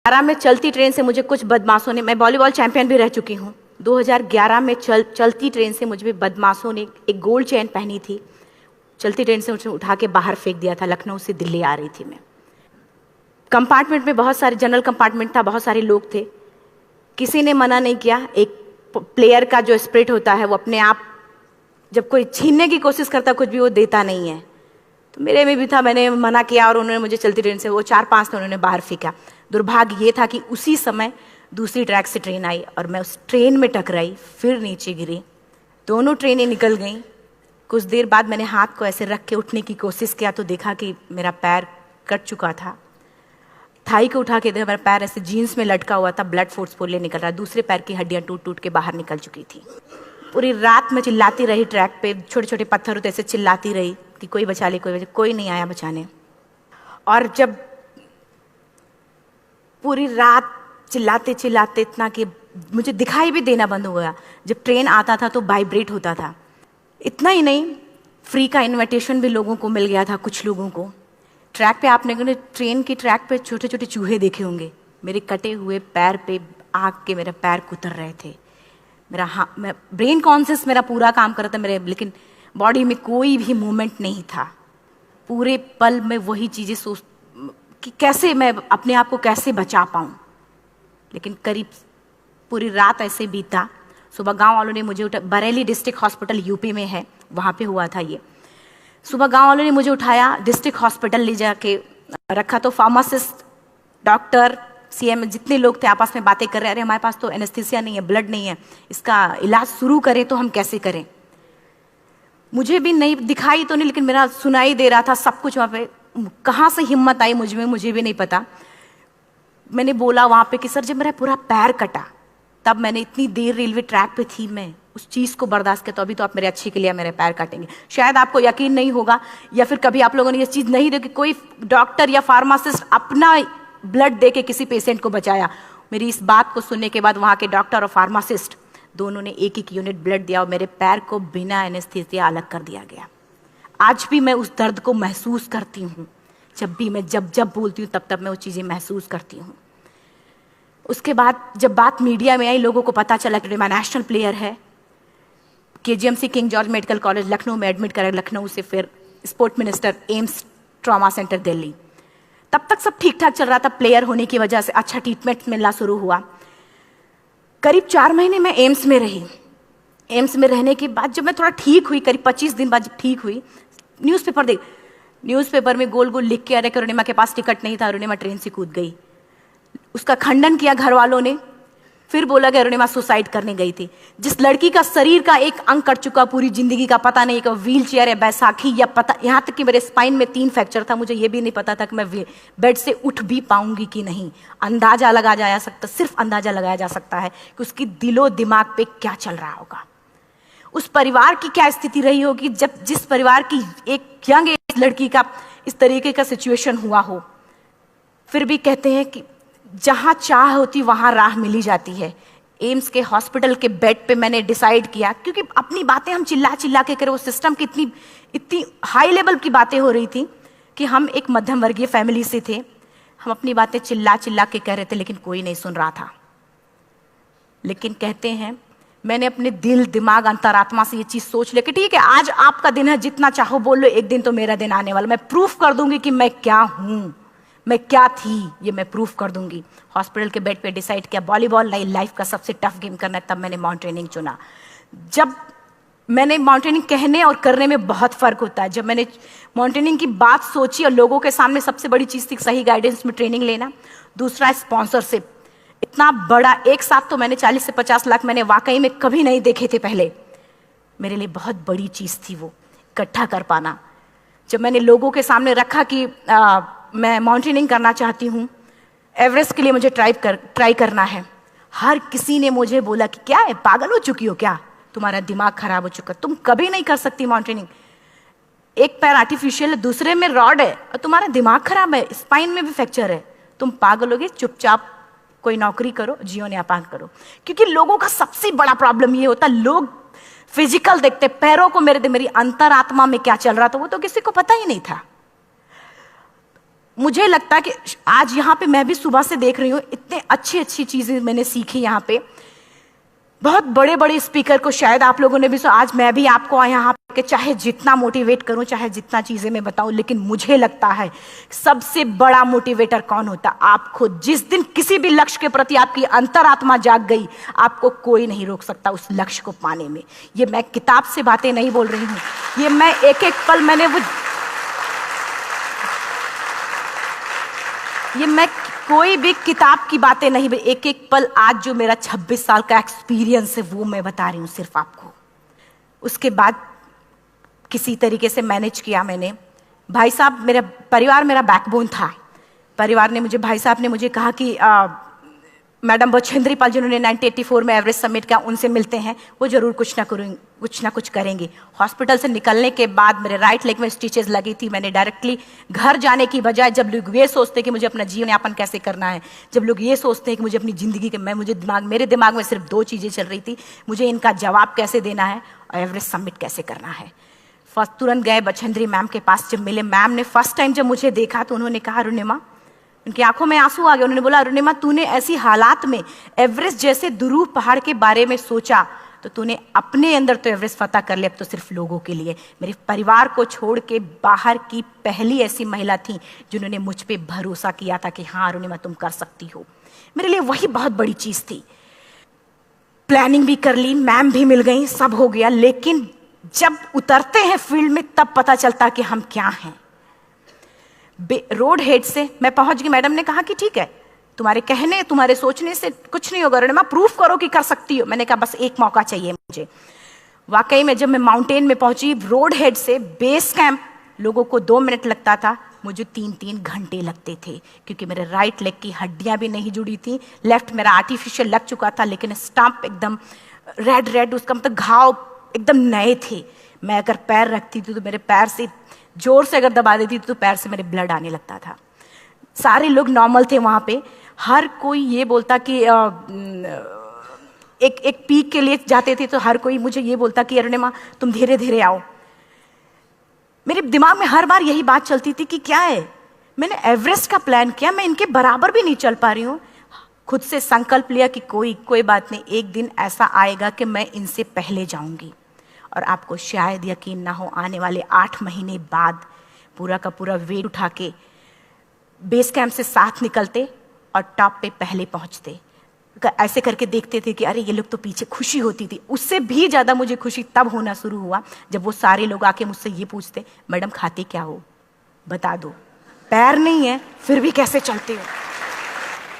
2011 में चलती ट्रेन से मुझे कुछ बदमाशों ने, मैं वॉलीबॉल चैंपियन भी रह चुकी हूँ, 2011 में चलती ट्रेन से मुझे बदमाशों ने एक गोल्ड चेन पहनी थी, चलती ट्रेन से मुझे उठा के बाहर फेंक दिया था। लखनऊ से दिल्ली आ रही थी मैं। कंपार्टमेंट में बहुत सारे, जनरल कंपार्टमेंट था, बहुत सारे लोग थे, किसी ने मना नहीं किया। एक प्लेयर का जो स्पिरिट होता है वो अपने आप, जब कोई छीनने की कोशिश करता कुछ भी, वो देता नहीं है। तो मेरे में भी था, मैंने मना किया और उन्होंने मुझे चलती ट्रेन से, वो 4-5 थे, उन्होंने बाहर फेंका। दुर्भाग्य ये था कि उसी समय दूसरी ट्रैक से ट्रेन आई और मैं उस ट्रेन में टकराई, फिर नीचे गिरी, दोनों ट्रेनें निकल गईं। कुछ देर बाद मैंने हाथ को ऐसे रख के उठने की कोशिश किया तो देखा कि मेरा पैर कट चुका था। थाई को उठा के देखा, मेरा पैर ऐसे जीन्स में लटका हुआ था, ब्लड फोर्सफुली निकल रहा, दूसरे पैर की हड्डियां टूट टूट के बाहर निकल चुकी थी। पूरी रात मैं चिल्लाती रही ट्रैक पे, छोटे छोटे पत्थर होते ऐसे चिल्लाती रही कि कोई बचा ले, कोई नहीं आया बचाने। और जब पूरी रात चिल्लाते चिल्लाते इतना कि मुझे दिखाई भी देना बंद हो गया, जब ट्रेन आता था तो वाइब्रेट होता था। इतना ही नहीं, फ्री का इन्विटेशन भी लोगों को मिल गया था, कुछ लोगों को। ट्रैक पे आपने ट्रेन की ट्रैक पे छोटे छोटे चूहे देखे होंगे, मेरे कटे हुए पैर पे आग के मेरे पैर कुतर रहे थे। मैं ब्रेन कॉन्शियस मेरा पूरा काम कर रहा था मेरे, लेकिन बॉडी में कोई भी मूवमेंट नहीं था। पूरे पल में वही चीज़ें सोच कि कैसे मैं अपने आप को कैसे बचा पाऊँ। लेकिन करीब पूरी रात ऐसे बीता। सुबह गांव वालों ने मुझे बरेली डिस्ट्रिक्ट हॉस्पिटल यूपी में है, वहाँ पे हुआ था ये। सुबह गांव वालों ने मुझे उठाया, डिस्ट्रिक्ट हॉस्पिटल ले जाके रखा। तो फार्मासिस्ट, डॉक्टर, सीएम, जितने लोग थे आपस में बातें कर रहे, अरे हमारे पास तो एनेस्थीसिया नहीं है, ब्लड नहीं है, इसका इलाज शुरू करें तो हम कैसे करें। मुझे भी नहीं दिखाई तो नहीं, लेकिन मेरा सुनाई दे रहा था सब कुछ वहाँ पे। कहाँ से हिम्मत आई मुझ में, मुझे भी नहीं पता। मैंने बोला वहाँ पे कि सर, जब मेरा पूरा पैर कटा, तब मैंने इतनी देर रेलवे ट्रैक पे थी, मैं उस चीज़ को बर्दाश्त किया, तो अभी तो आप मेरे अच्छे के लिए मेरे पैर काटेंगे। शायद आपको यकीन नहीं होगा, या फिर कभी आप लोगों ने ये चीज़ नहीं देखी, कोई डॉक्टर या फार्मासिस्ट अपना ब्लड दे के किसी पेशेंट को बचाया। मेरी इस बात को सुनने के बाद वहाँ के डॉक्टर और फार्मासिस्ट दोनों ने एक एक यूनिट ब्लड दिया और मेरे पैर को बिना एनेस्थीसिया अलग कर दिया गया। आज भी मैं उस दर्द को महसूस करती हूँ। जब भी मैं जब बोलती हूँ तब मैं वो चीज़ें महसूस करती हूँ। उसके बाद जब बात मीडिया में आई, लोगों को पता चला कि मैं नेशनल प्लेयर है, KGMC king George medical college Lucknow में एडमिट करा, लखनऊ से फिर sport minister, AIIMS trauma centre Delhi. तब तक सब ठीक ठाक चल रहा था, प्लेयर होने की वजह से अच्छा ट्रीटमेंट मिलना शुरू हुआ। करीब 4 महीने मैं एम्स में रही। एम्स में रहने के बाद जब मैं थोड़ा ठीक हुई, करीब 25 दिन बाद जब ठीक हुई, न्यूज़पेपर में गोल गोल लिख के आ रहे कि अरुणिमा के पास टिकट नहीं था, अरुणिमा ट्रेन से कूद गई। उसका खंडन किया घर वालों ने, फिर बोला कि अरुणिमा सुसाइड करने गई थी। जिस लड़की का शरीर का एक अंग कट चुका, पूरी जिंदगी का पता नहीं कि व्हील चेयर है, बैसाखी या पता, यहाँ तक कि मेरे स्पाइन में 3 फ्रैक्चर था, मुझे ये भी नहीं पता था कि मैं बेड से उठ भी पाऊंगी कि नहीं। अंदाजा लगाया जा सकता, सिर्फ अंदाजा लगाया जा सकता है कि उसकी दिलो दिमाग पे क्या चल रहा होगा, उस परिवार की क्या स्थिति रही होगी जब जिस परिवार की एक यंग एज लड़की का इस तरीके का सिचुएशन हुआ हो। फिर भी कहते हैं कि जहाँ चाह होती वहाँ राह मिली जाती है। एम्स के हॉस्पिटल के बेड पे मैंने डिसाइड किया, क्योंकि अपनी बातें हम चिल्ला चिल्ला के करें, वो सिस्टम की इतनी हाई लेवल की बातें हो रही थी कि हम एक मध्यम वर्गीय फैमिली से थे, हम अपनी बातें चिल्ला चिल्ला के कह रहे थे, लेकिन कोई नहीं सुन रहा था। लेकिन कहते हैं मैंने अपने दिल, दिमाग, अंतरात्मा से ये चीज़ सोच लिया कि ठीक है, आज आपका दिन है, जितना चाहो बोल लो, एक दिन तो मेरा दिन आने वाला, मैं प्रूफ कर दूंगी कि मैं क्या हूँ, मैं क्या थी, ये मैं प्रूफ कर दूंगी। हॉस्पिटल के बेड पे डिसाइड किया वॉलीबॉल नहीं, लाइफ का सबसे टफ गेम करना है, तब मैंने माउंटेनिंग चुना। जब मैंने माउंटेनिंग कहने और करने में बहुत फ़र्क होता है। जब मैंने माउंटेनिंग की बात सोची और लोगों के सामने, सबसे बड़ी चीज़ थी सही गाइडेंस में ट्रेनिंग लेना, दूसरा स्पॉन्सरशिप। इतना बड़ा एक साथ तो मैंने 40 से 50 लाख मैंने वाकई में कभी नहीं देखे थे पहले। मेरे लिए बहुत बड़ी चीज़ थी वो इकट्ठा कर पाना। जब मैंने लोगों के सामने रखा कि मैं माउंटेनिंग करना चाहती हूँ, एवरेस्ट के लिए मुझे ट्राई करना है, हर किसी ने मुझे बोला कि क्या है, पागल हो चुकी हो क्या, तुम्हारा दिमाग खराब हो चुका, तुम कभी नहीं कर सकती माउंटेनिंग। एक पैर आर्टिफिशियल है, दूसरे में रॉड है, और तुम्हारा दिमाग खराब है, स्पाइन में भी फ्रैक्चर है, तुम पागल होगे, चुपचाप कोई नौकरी करो, जीवन यापन करो। क्योंकि लोगों का सबसे बड़ा प्रॉब्लम ये होता है, लोग फिजिकल देखते, पैरों को मेरी अंतरात्मा में क्या चल रहा था वो तो किसी को पता ही नहीं था। मुझे लगता है कि आज यहाँ पे मैं भी सुबह से देख रही हूँ, इतने अच्छी अच्छी चीज़ें मैंने सीखी यहाँ पे। बहुत बड़े बड़े स्पीकर को शायद आप लोगों ने भी सुना। आज मैं भी आपको यहाँ पे चाहे जितना मोटिवेट करूं, चाहे जितना चीज़ें मैं बताऊं, लेकिन मुझे लगता है सबसे बड़ा मोटिवेटर कौन होता? आप खुद। जिस दिन किसी भी लक्ष्य के प्रति आपकी अंतरात्मा जाग गई, आपको कोई नहीं रोक सकता उस लक्ष्य को पाने में। ये मैं किताब से बातें नहीं बोल रही हूँ, ये मैं एक एक पल मैंने मैं कोई भी किताब की बातें नहीं, एक एक पल आज जो मेरा 26 साल का एक्सपीरियंस है वो मैं बता रही हूँ सिर्फ आपको। उसके बाद किसी तरीके से मैनेज किया मैंने। भाई साहब, मेरा परिवार मेरा बैकबोन था। परिवार ने मुझे, भाई साहब ने मुझे कहा कि मैडम बछेंद्री पाल जिन्होंने 1984 में एवरेस्ट समिट किया, उनसे मिलते हैं, वो जरूर कुछ ना कुछ करेंगे। हॉस्पिटल से निकलने के बाद मेरे राइट लेग में स्टिचेस लगी थी। मैंने डायरेक्टली घर जाने की बजाय, जब लोग ये सोचते कि मुझे अपना जीवन यापन कैसे करना है, जब लोग ये सोचते हैं कि मुझे अपनी ज़िंदगी के, मेरे दिमाग में सिर्फ 2 चीज़ें चल रही थी, मुझे इनका जवाब कैसे देना है और एवरेस्ट समिट कैसे करना है। फर्स्ट तुरंत गए बछेंद्री मैम के पास। जब मिले, मैम ने फर्स्ट टाइम जब मुझे देखा तो उन्होंने कहा, अरुणिमा, उनकी आंखों में आंसू आ गए। उन्होंने बोला, अरुणिमा, तूने ऐसी हालात में एवरेस्ट जैसे दुरूह पहाड़ के बारे में सोचा तो तूने अपने अंदर तो एवरेस्ट फतह कर लिया, अब तो सिर्फ लोगों के लिए। मेरे परिवार को छोड़ के बाहर की पहली ऐसी महिला थी जिन्होंने मुझ पे भरोसा किया था कि हाँ अरुणिमा, तुम कर सकती हो। मेरे लिए वही बहुत बड़ी चीज थी। प्लानिंग भी कर ली, मैम भी मिल गई, सब हो गया। लेकिन जब उतरते हैं फील्ड में तब पता चलता कि हम क्या हैं। रोड हेड से मैं पहुंच गई। मैडम ने कहा कि ठीक है, तुम्हारे कहने, तुम्हारे सोचने से कुछ नहीं होगा अरुणिमा, प्रूफ करो कि कर सकती हो। मैंने कहा बस एक मौका चाहिए मुझे। वाकई में जब मैं माउंटेन में पहुंची, रोड हेड से बेस कैंप लोगों को 2 मिनट लगता था, मुझे 3-3 घंटे लगते थे, क्योंकि मेरे राइट लेग की हड्डियां भी नहीं जुड़ी थी। लेफ्ट मेरा आर्टिफिशियल लग चुका था, लेकिन स्टंप एकदम रेड, उसका मतलब घाव एकदम नए थे। मैं अगर पैर रखती थी तो मेरे पैर से जोर से अगर दबा देती थी तो पैर से मेरे ब्लड आने लगता था। सारे लोग नॉर्मल थे वहाँ पे। हर कोई ये बोलता कि एक पीक के लिए जाते थे तो हर कोई मुझे ये बोलता कि अरुणिमा, तुम धीरे धीरे आओ। मेरे दिमाग में हर बार यही बात चलती थी कि क्या है, मैंने एवरेस्ट का प्लान किया, मैं इनके बराबर भी नहीं चल पा रही हूँ। खुद से संकल्प लिया कि कोई बात नहीं, एक दिन ऐसा आएगा कि मैं इनसे पहले जाऊंगी। और आपको शायद यकीन ना हो, आने वाले 8 महीने बाद पूरा का पूरा वेट उठा के बेस कैंप से साथ निकलते और टॉप पे पहले पहुंचते। ऐसे करके देखते थे कि अरे ये लोग तो पीछे। खुशी होती थी। उससे भी ज़्यादा मुझे खुशी तब होना शुरू हुआ जब वो सारे लोग आके मुझसे ये पूछते, मैडम खाते क्या हो, बता दो। पैर नहीं है फिर भी कैसे चलते हो।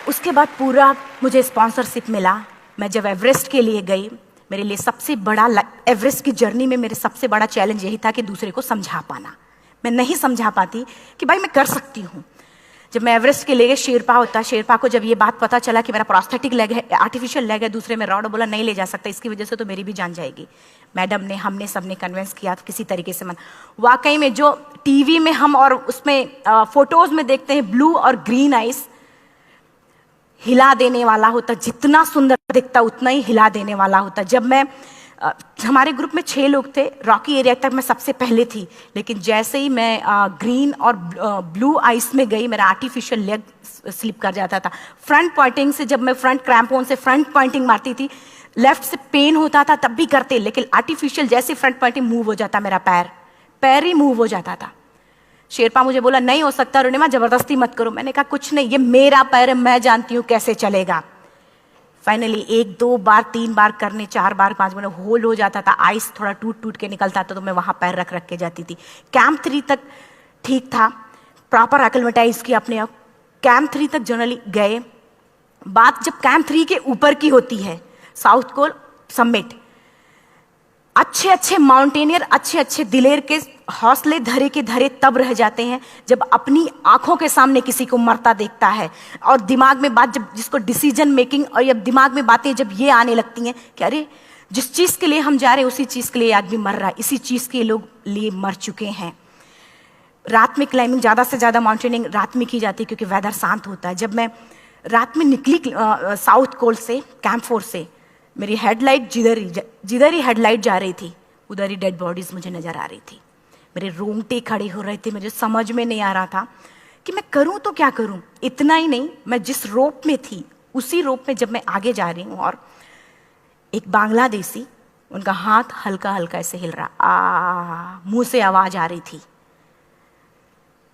उसके बाद पूरा मुझे स्पॉन्सरशिप मिला। मैं जब एवरेस्ट के लिए गई, मेरे लिए सबसे बड़ा, एवरेस्ट की जर्नी में मेरे सबसे बड़ा चैलेंज यही था कि दूसरे को समझा पाना। मैं नहीं समझा पाती कि भाई मैं कर सकती हूँ। जब मैं एवरेस्ट के लिए गई, शेरपा को जब ये बात पता चला कि मेरा प्रोस्थेटिक लेग है, आर्टिफिशियल लेग है दूसरे में रॉड, बोला नहीं ले जा सकता, इसकी वजह से तो मेरी भी जान जाएगी। मैडम ने, हमने सबने कन्विंस किया किसी तरीके से। मन वाकई में जो टीवी में हम और उसमें फोटोज में देखते हैं, ब्लू और ग्रीन आइस, हिला देने वाला होता। जितना सुंदर दिखता उतना ही हिला देने वाला होता। जब मैं हमारे ग्रुप में 6 लोग थे, रॉकी एरिया तक मैं सबसे पहले थी, लेकिन जैसे ही मैं ग्रीन और ब्लू आइस में गई, मेरा आर्टिफिशियल लेग स्लिप कर जाता था। फ्रंट पॉइंटिंग से, जब मैं फ्रंट क्रैम्पोन से फ्रंट पॉइंटिंग मारती थी, लेफ्ट से पेन होता था तब भी करते, लेकिन आर्टिफिशियल जैसे फ्रंट पॉइंटिंग मूव हो जाता, मेरा पैर ही मूव हो जाता था। शेरपा मुझे बोला नहीं हो सकता अरुणिमा, जबरदस्ती मत करो। मैंने कहा कुछ नहीं, ये मेरा पैर है, मैं जानती हूँ कैसे चलेगा। फाइनली 1, 2 बार, 3 बार करने, 4 बार, 5 बार होल हो जाता था। आइस थोड़ा टूट के निकलता था तो मैं वहाँ पैर रख के जाती थी। कैंप 3 तक ठीक था, प्रॉपर एक्लेमेटाइज किया अपने आप। कैंप 3 तक जनरली गए। बात जब कैंप 3 के ऊपर की होती है, साउथ कोल समिट, अच्छे माउंटेनियर, अच्छे दिलेर के हौसले धरे के धरे तब रह जाते हैं जब अपनी आंखों के सामने किसी को मरता देखता है, और दिमाग में बात, जब जिसको डिसीजन मेकिंग, और जब दिमाग में बातें जब ये आने लगती हैं कि अरे जिस चीज़ के लिए हम जा रहे हैं उसी चीज़ के लिए आदमी मर रहा है, इसी चीज़ के लोग लिए मर चुके हैं। रात में क्लाइंबिंग, ज़्यादा से ज़्यादा माउंटेनिंग रात में की जाती है क्योंकि वेदर शांत होता है। जब मैं रात में निकली साउथ कोल से, कैंप 4 से, मेरी हेडलाइट जिधर ही हेडलाइट जा रही थी उधर ही डेड बॉडीज मुझे नजर आ रही थी। मेरे रोंगटे खड़े हो रहे थे। मुझे समझ में नहीं आ रहा था कि मैं करूं तो क्या करूं। इतना ही नहीं, मैं जिस रोप में थी उसी रोप में जब मैं आगे जा रही हूँ और एक बांग्लादेशी, उनका हाथ हल्का हल्का ऐसे हिल रहा, मुंह से आवाज आ रही थी।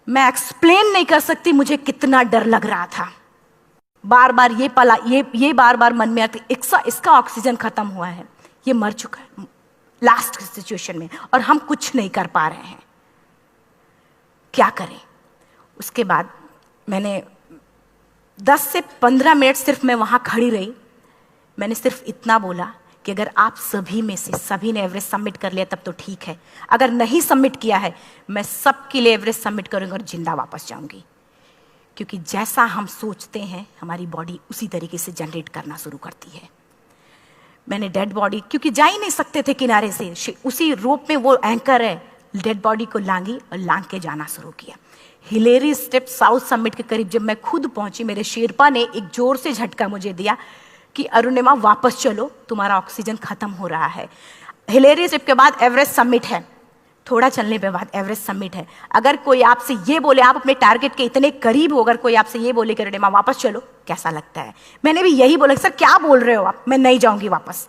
मैं एक्सप्लेन नहीं कर सकती मुझे कितना डर लग रहा था। बार बार ये बार बार मन में आती, इसका ऑक्सीजन खत्म हुआ है, ये मर चुका है लास्ट सिचुएशन में, और हम कुछ नहीं कर पा रहे हैं, क्या करें। उसके बाद मैंने 10 से 15 मिनट सिर्फ मैं वहां खड़ी रही। मैंने सिर्फ इतना बोला कि अगर आप सभी में से सभी ने एवरेस्ट सबमिट कर लिया तब तो ठीक है, अगर नहीं सबमिट किया है मैं सबके लिए एवरेस्ट सबमिट करूंगी और जिंदा वापस जाऊंगी। क्योंकि जैसा हम सोचते हैं हमारी बॉडी उसी तरीके से जनरेट करना शुरू करती है। मैंने डेड बॉडी, क्योंकि जा ही नहीं सकते थे किनारे से, उसी रोप में वो एंकर है, डेड बॉडी को लांगी और लांग के जाना शुरू किया। हिलेरी स्टेप साउथ समिट के करीब जब मैं खुद पहुंची, मेरे शेरपा ने एक जोर से झटका मुझे दिया कि अरुणिमा वापस चलो, तुम्हारा ऑक्सीजन खत्म हो रहा है। हिलेरी स्टेप के बाद एवरेस्ट समिट है, थोड़ा चलने पे बाद एवरेस्ट समिट है। अगर कोई आपसे ये बोले, आप अपने टारगेट के इतने करीब हो, अगर कोई आपसे ये बोले कि अरुणिमा वापस चलो, कैसा लगता है? मैंने भी यही बोला, सर क्या बोल रहे हो आप, मैं नहीं जाऊंगी वापस।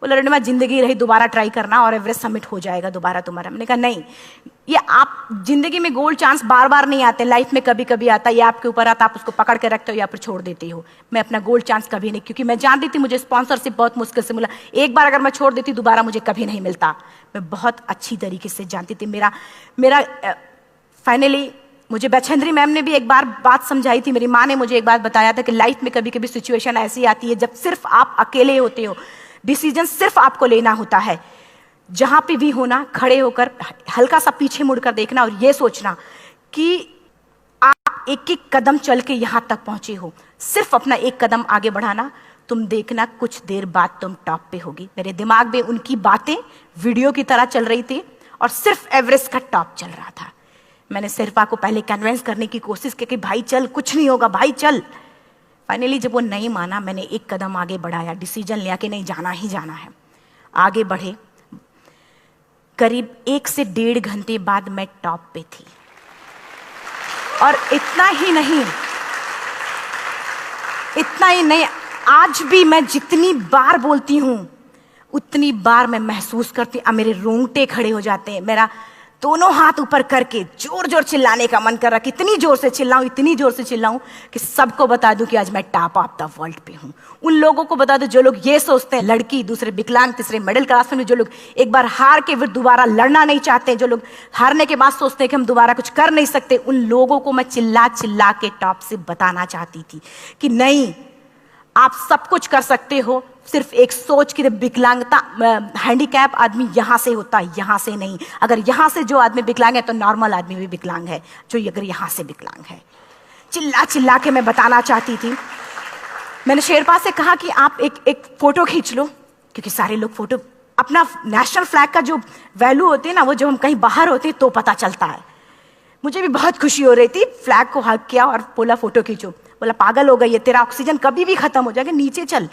बोला अरुणिमा जिंदगी रही, दोबारा ट्राई करना और एवरेस्ट समिट हो जाएगा दोबारा तुम्हारा। मैंने कहा नहीं, ये आप जिंदगी में गोल्ड चांस बार बार नहीं आते, लाइफ में कभी कभी आता है, ये आपके ऊपर आता, आप उसको पकड़ के रखते हो या फिर छोड़ देते हो। मैं अपना गोल्ड चांस कभी नहीं, क्योंकि मैं जानती थी मुझे स्पॉन्सरशिप बहुत मुश्किल से मिला, एक बार अगर मैं छोड़ देती दोबारा मुझे कभी नहीं मिलता। मैं बहुत अच्छी तरीके से जानती थी। मेरा फाइनली मुझे बछेंद्री मैम ने भी एक बार बात समझाई थी, मेरी माँ ने मुझे एक बात बताया था कि लाइफ में कभी कभी सिचुएशन ऐसी आती है जब सिर्फ आप अकेले होते हो, डिसीजन सिर्फ आपको लेना होता है। जहां पे भी होना, खड़े होकर हल्का सा पीछे मुड़कर देखना और ये सोचना कि आप एक एक कदम चल के यहां तक पहुंचे हो, सिर्फ अपना एक कदम आगे बढ़ाना, तुम देखना कुछ देर बाद तुम टॉप पे होगी। मेरे दिमाग में उनकी बातें वीडियो की तरह चल रही थी और सिर्फ एवरेस्ट का टॉप चल रहा था। मैंने शेरपा को पहले कन्विंस करने की कोशिश की कि भाई चल, कुछ नहीं होगा भाई चल। फाइनली जब वो नहीं माना, मैंने एक कदम आगे बढ़ाया, डिसीजन लिया कि नहीं जाना ही जाना है। आगे बढ़े, करीब 1 से 1.5 घंटे बाद मैं टॉप पे थी। और इतना ही नहीं, आज भी मैं जितनी बार बोलती हूं उतनी बार मैं महसूस करती हूं, मेरे रोंगटे खड़े हो जाते हैं, मेरा दोनों हाथ ऊपर करके जोर जोर चिल्लाने का मन कर रहा, कितनी जोर से चिल्लाऊं कि सबको बता दूं कि आज मैं टॉप ऑफ द वर्ल्ड पे हूं। उन लोगों को बता दूं जो लोग ये सोचते हैं, लड़की, दूसरे विकलांग, तीसरे मिडिल क्लास में, जो लोग एक बार हार के फिर दोबारा लड़ना नहीं चाहते, जो लोग हारने के बाद सोचते हैं कि हम दोबारा कुछ कर नहीं सकते, उन लोगों को मैं चिल्ला चिल्ला के टॉप से बताना चाहती थी कि नहीं, आप सब कुछ कर सकते हो। सिर्फ एक सोच की विकलांगता, हैंडीकैप आदमी यहां से होता है, यहां से नहीं। अगर यहां से जो आदमी विकलांग है तो नॉर्मल आदमी भी विकलांग है, जो अगर यहां से विकलांग है। चिल्ला चिल्ला के मैं बताना चाहती थी। मैंने शेरपा से कहा कि आप एक फोटो खींच लो, क्योंकि सारे लोग फोटो, अपना नेशनल फ्लैग का जो वैल्यू होती है ना, वो जो हम कहीं बाहर होते हैं तो पता चलता है। मुझे भी बहुत खुशी हो रही थी, फ्लैग को हग किया और बोला फोटो खींचो। बोला पागल हो गई है, तेरा ऑक्सीजन कभी भी खत्म हो जाएगा, नीचे चल।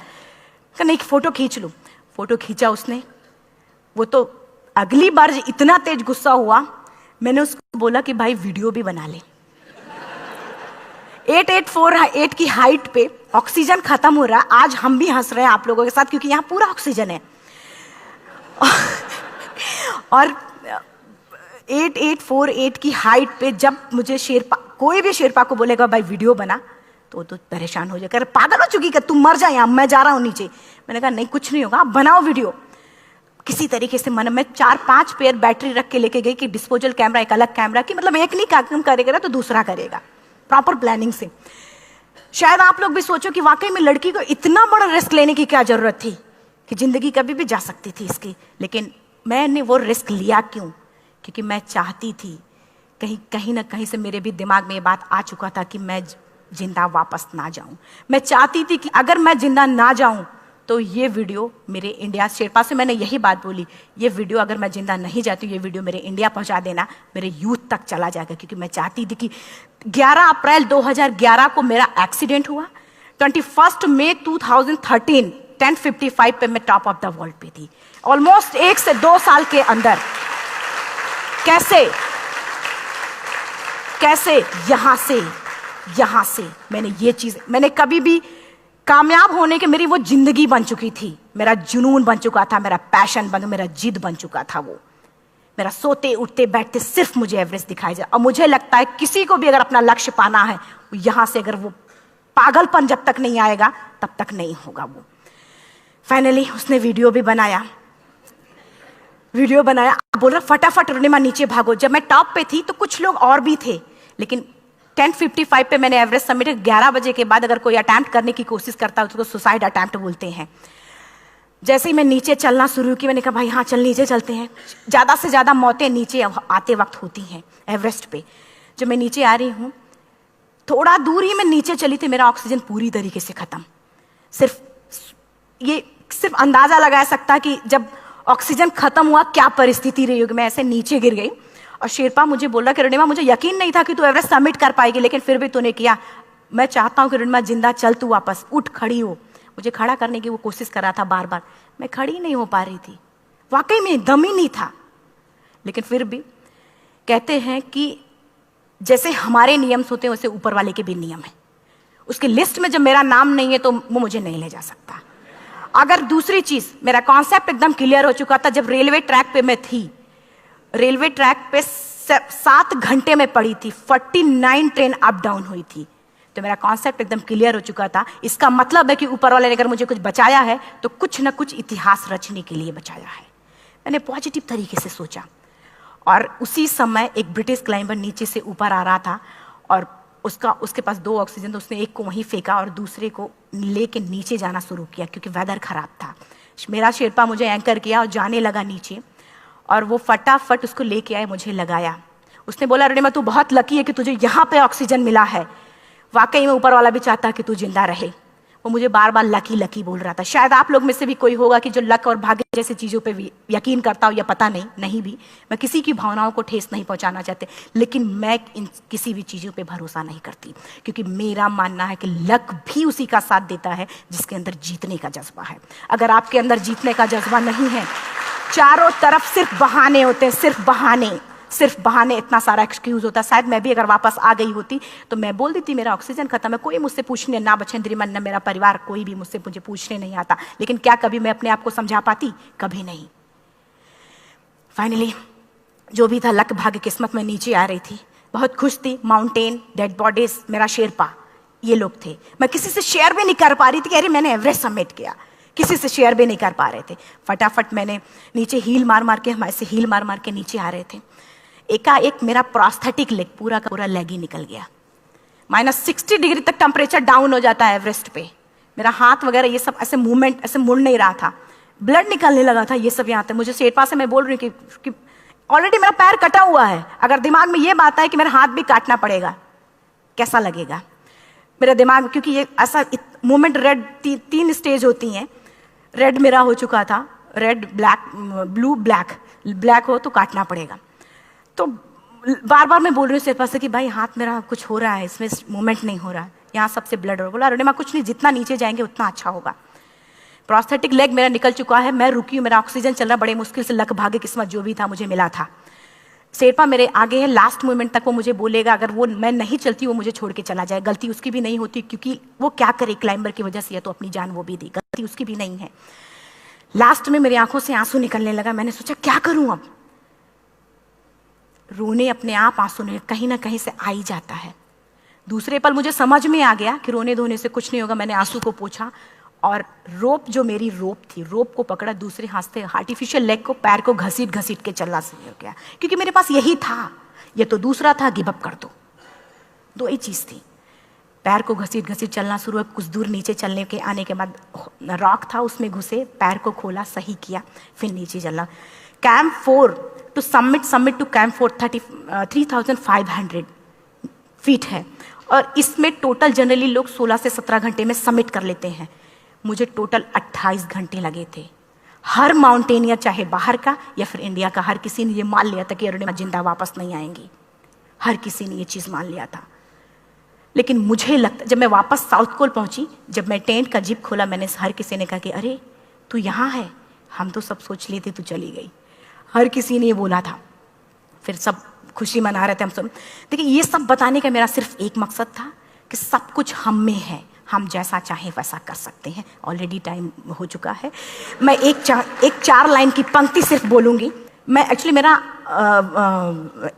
नहीं, फोटो खींच लो। फोटो खींचा उसने। वो तो अगली बार इतना तेज गुस्सा हुआ, मैंने उसको बोला कि भाई वीडियो भी बना ले। 8848 की हाइट पे ऑक्सीजन खत्म हो रहा है, आज हम भी हंस रहे हैं आप लोगों के साथ क्योंकि यहाँ पूरा ऑक्सीजन है। और 8848 की हाइट पे जब मुझे शेरपा, कोई भी शेरपा को बोलेगा भाई वीडियो बना, तो परेशान हो जाएगा, पागल हो चुकी, क्या तुम मर जाए, यहाँ मैं जा रहा हूं नीचे। मैंने कहा नहीं, कुछ नहीं होगा, आप बनाओ वीडियो। किसी तरीके से मन में 4-5 पेयर बैटरी रख के लेके गई कि डिस्पोजल कैमरा, एक अलग कैमरा, कि मतलब एक नहीं काम करेगा तो दूसरा करेगा, प्रॉपर प्लानिंग से। शायद आप लोग भी सोचो कि वाकई में लड़की को इतना बड़ा रिस्क लेने की क्या जरूरत थी, कि जिंदगी कभी भी जा सकती थी इसकी। लेकिन मैंने वो रिस्क लिया क्यों? क्योंकि मैं चाहती थी, कहीं ना कहीं से मेरे भी दिमाग में ये बात आ चुका था कि मैं जिंदा वापस ना जाऊं। मैं चाहती थी कि अगर मैं जिंदा ना जाऊं तो ये वीडियो मेरे इंडिया, शेरपा से मैंने यही बात बोली, ये वीडियो अगर मैं जिंदा नहीं जाती, ये वीडियो मेरे इंडिया पहुंचा देना, मेरे यूथ तक चला जाएगा। क्योंकि मैं चाहती थी कि 11 अप्रैल 2011 को मेरा एक्सीडेंट हुआ, 21 मई 2013 10:55 पे मैं टॉप ऑफ द वर्ल्ड पे थी। ऑलमोस्ट 1 से 2 साल के अंदर कैसे यहां से मैंने ये चीज, मैंने कभी भी कामयाब होने के मेरी वो जिंदगी बन चुकी थी, मेरा जुनून बन चुका था, मेरा पैशन मेरा जिद बन चुका था। वो मेरा सोते उठते बैठते सिर्फ मुझे एवरेस्ट दिखाई जाए। और मुझे लगता है किसी को भी अगर अपना लक्ष्य पाना है, यहां से अगर वो पागलपन जब तक नहीं आएगा तब तक नहीं होगा। वो फाइनली उसने वीडियो बनाया, बोल रहा फटाफट अरुणिमा नीचे भागो। जब मैं टॉप पे थी तो कुछ लोग और भी थे, लेकिन 10:55 पे मैंने एवरेस्ट समिट 11 बजे के बाद अगर कोई अटेम्प्ट करने की कोशिश करता है उसको सुसाइड अटेम्प्ट बोलते हैं। जैसे ही मैं नीचे चलना शुरू की, मैंने कहा भाई हाँ चल नीचे चलते हैं। ज़्यादा से ज़्यादा मौतें नीचे आते वक्त होती हैं एवरेस्ट पे। जब मैं नीचे आ रही हूँ, थोड़ा दूर ही मैं नीचे चली थी, मेरा ऑक्सीजन पूरी तरीके से खत्म। सिर्फ अंदाजा लगाया सकता कि जब ऑक्सीजन खत्म हुआ क्या परिस्थिति रही होगी। मैं ऐसे नीचे गिर गई और शेरपा मुझे बोला कि अरुणिमा मुझे यकीन नहीं था कि तू एवरेस्ट सबमिट कर पाएगी, लेकिन फिर भी तूने किया। मैं चाहता हूँ कि अरुणिमा जिंदा चल, तू वापस उठ, खड़ी हो। मुझे खड़ा करने की वो कोशिश कर रहा था बार बार, मैं खड़ी नहीं हो पा रही थी, वाकई में दम ही नहीं था। लेकिन फिर भी कहते हैं कि जैसे हमारे नियम होते हैं वैसे ऊपर वाले के भी नियम है। उसकी लिस्ट में जब मेरा नाम नहीं है तो वो मुझे नहीं ले जा सकता। अगर दूसरी चीज, मेरा कॉन्सेप्ट एकदम क्लियर हो चुका था। जब रेलवे ट्रैक पे मैं थी, रेलवे ट्रैक पे 7 घंटे में पड़ी थी, 49 ट्रेन अप डाउन हुई थी, तो मेरा कॉन्सेप्ट एकदम क्लियर हो चुका था। इसका मतलब है कि ऊपर वाले ने अगर मुझे कुछ बचाया है तो कुछ ना कुछ इतिहास रचने के लिए बचाया है। मैंने पॉजिटिव तरीके से सोचा। और उसी समय एक ब्रिटिश क्लाइंबर नीचे से ऊपर आ रहा था और उसके पास 2 ऑक्सीजन, तो उसने एक को वहीं फेंका और दूसरे को लेके नीचे जाना शुरू किया क्योंकि वेदर खराब था। मेरा शेरपा मुझे एंकर किया और जाने लगा नीचे, और वो फटाफट उसको लेके आए, मुझे लगाया। उसने बोला अरुणिमा तू बहुत लकी है कि तुझे यहाँ पे ऑक्सीजन मिला है। वाकई में ऊपर वाला भी चाहता है कि तू जिंदा रहे। वो मुझे बार बार लकी लकी बोल रहा था। शायद आप लोग में से भी कोई होगा कि जो लक और भाग्य जैसी चीज़ों पे भी यकीन करता हो, या पता नहीं भी। मैं किसी की भावनाओं को ठेस नहीं पहुंचाना चाहते, लेकिन मैं इन किसी भी चीज़ों पे भरोसा नहीं करती, क्योंकि मेरा मानना है कि लक भी उसी का साथ देता है जिसके अंदर जीतने का जज्बा है। अगर आपके अंदर जीतने का जज्बा नहीं है, चारों तरफ सिर्फ बहाने होते हैं, सिर्फ बहाने, इतना सारा एक्सक्यूज होता है। शायद मैं भी अगर वापस आ गई होती तो मैं बोल देती मेरा ऑक्सीजन खत्म है, कोई मुझसे पूछने ना बचेंद्री मन, न मेरा परिवार, कोई भी मुझे पूछने नहीं आता। लेकिन क्या कभी मैं अपने आप को समझा पाती? कभी नहीं। फाइनली जो भी था, लक भाग्य किस्मत में नीचे आ रही थी, बहुत खुश थी। माउंटेन, डेड बॉडीज, मेरा शेरपा, ये लोग थे। मैं किसी से शेयर भी नहीं कर पा रही थी कि अरे मैंने एवरेस्ट सबमिट किया, किसी से शेयर भी नहीं कर पा रहे थे। फटाफट मैंने नीचे हील मार के, हमारे से हील मार के नीचे आ रहे थे। एकाएक मेरा प्रोस्थेटिक लेग, पूरा का पूरा लेग ही निकल गया। -60 डिग्री तक टेम्परेचर डाउन हो जाता है एवरेस्ट पे। मेरा हाथ वगैरह ये सब ऐसे मूवमेंट, ऐसे मुड़ नहीं रहा था, ब्लड निकलने लगा था, ये सब यहाँ पे। मुझे शेरपा से मैं बोल रही हूँ कि ऑलरेडी मेरा पैर कटा हुआ है, अगर दिमाग में ये बात है कि मेरा हाथ भी काटना पड़ेगा, कैसा लगेगा मेरा दिमाग? क्योंकि ये ऐसा मूवमेंट, रेड 3 स्टेज होती हैं। रेड मेरा हो चुका था, रेड, ब्लैक, ब्लू, ब्लैक हो तो काटना पड़ेगा। तो बार बार मैं बोल रही हूँ शेरपा से कि भाई हाथ मेरा कुछ हो रहा है, इसमें मूवमेंट नहीं हो रहा है, यहाँ सबसे ब्लड हो। बोला अरुणिमा कुछ नहीं, जितना नीचे जाएंगे उतना अच्छा होगा। प्रोस्थेटिक लेग मेरा निकल चुका है, मैं रुकी हूँ, मेरा ऑक्सीजन चल रहा, बड़े मुश्किल से लक भाग्य किस्मत जो भी था मुझे मिला था। शेरपा मेरे आगे है, लास्ट मोमेंट तक वो मुझे बोलेगा, अगर वो मैं नहीं चलती वो मुझे छोड़ के चला जाए। गलती उसकी भी नहीं होती, क्योंकि वो क्या करे, क्लाइंबर की वजह से या तो अपनी जान वो भी दी, गलती उसकी भी नहीं है। लास्ट में मेरी आंखों से आंसू निकलने लगा। मैंने सोचा क्या करूं अब, रोने अपने आप आंसू ने कहीं ना कहीं से आ ही जाता है। दूसरे पल मुझे समझ में आ गया कि रोने धोने से कुछ नहीं होगा। मैंने आंसू को पोंछा और रोप, जो मेरी रोप थी, रोप को पकड़ा, दूसरे हाथ से आर्टिफिशियल लेग को, पैर को घसीट के चलना शुरू हो गया, क्योंकि मेरे पास यही था। ये तो दूसरा था, गिव अप कर दो ही चीज थी। पैर को घसीट चलना शुरू हुआ। कुछ दूर नीचे चलने के आने के बाद रॉक था, उसमें घुसे, पैर को खोला, सही किया, फिर नीचे चलना। Camp 4 to submit to camp 4 3500 feet है, और इसमें टोटल जनरली लोग 16 से 17 घंटे में सबमिट कर लेते हैं। मुझे टोटल 28 घंटे लगे थे। हर माउंटेनियर, चाहे बाहर का या फिर इंडिया का, हर किसी ने ये मान लिया था कि अरुणिमा जिंदा वापस नहीं आएंगी। हर किसी ने ये चीज मान लिया था। लेकिन मुझे लगता, जब मैं वापस साउथ पोल पहुंची, जब मैं टेंट का जिप खोला, मैंने हर किसी ने कहा कि अरे तू यहाँ है, हम तो सब सोच लिए थे तू चली गई। हर किसी ने ये बोला था। फिर सब खुशी मना रहे थे हम सब। देखिए, ये सब बताने का मेरा सिर्फ एक मकसद था कि सब कुछ हम में है, हम जैसा चाहें वैसा कर सकते हैं। ऑलरेडी टाइम हो चुका है। मैं एक 4 लाइन की पंक्ति सिर्फ बोलूँगी। मैं एक्चुअली मेरा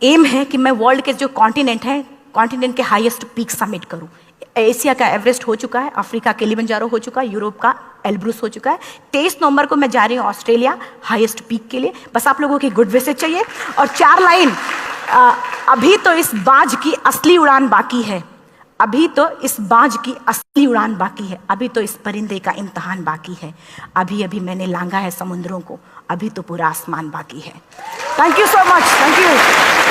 एम है कि मैं वर्ल्ड के जो कॉन्टिनेंट हैं, कॉन्टिनेंट के हाईएस्ट पीक समिट करूँ। एशिया का एवरेस्ट हो चुका है, अफ्रीका किलिमंजारो हो चुका है, यूरोप का एल्ब्रूस हो चुका है। 23 नवंबर को मैं जा रही हूँ ऑस्ट्रेलिया हाईएस्ट पीक के लिए। बस आप लोगों की गुड विशेस चाहिए। और 4 लाइन, अभी तो इस बाज की असली उड़ान बाकी है, अभी तो इस बाज की असली उड़ान बाकी है, अभी तो इस परिंदे का इम्तहान बाकी है, अभी अभी मैंने लांघा है समुद्रों को, अभी तो पूरा आसमान बाकी है। Thank you so much, thank you.